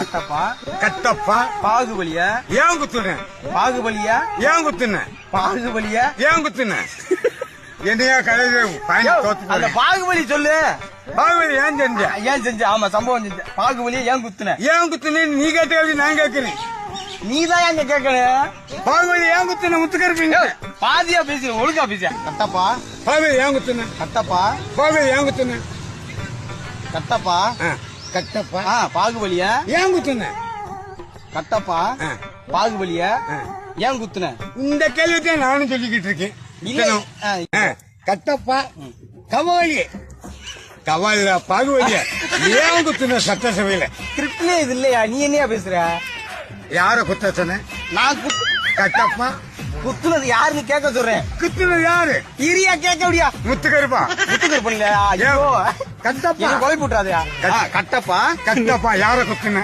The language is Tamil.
கட்டப்பா கட்டப்பா பாகுபலியா ஏன் குத்துன பாகுபலியா ஏன் குத்துன பாகுபலியா ஏன் குத்துன என்னையா கலையில அந்த பாகுபலி சொல்லு. பாகுபலி ஏன் செஞ்ச ஏன் செஞ்ச? ஆமா சம்பவம் செஞ்ச. பாகுபலியா ஏன் குத்துன? ஏன் குத்துன நீ கேட்ட நான் கேட்கிறேன். நீதான் எங்க கேட்கணும். பாகுபலி ஏன் குத்துன முத்துக்கருப்பீங்க பாதியா பேசு, ஒழுங்கா பேச. கட்டப்பா பாகுபலி ஏன் குத்துன கட்டப்பா பாகுபலி ஏன் குத்துன கட்டப்பா கட்டப்பா பாகுபலியா ஏன் குத்துன கட்டப்பா பாகுபலியா ஏன் குத்துன? இந்த கேள்வித்தான் நானும் சொல்லிக்கிட்டு இருக்கேன். கட்டப்பா கவாலி கவாலில பாகுபலிய ஏன் குத்துன சட்டசபையில? கிரிப்ட்லே இது இல்லையா? நீ என்னையா பேசுற? யார குத்த சொன்ன? நான் கட்டப்பா குத்துனது யாருன்னு கேட்க சொல்றேன். குத்துனது யாரு? இரியா கேட்க முடியா? முத்துக்கருப்பா முத்துக்கருப்பா இல்லையா? கட்டப்பா கொலை போட்டுறாதயா? கட்டப்பா கட்டப்பா யார குத்துன?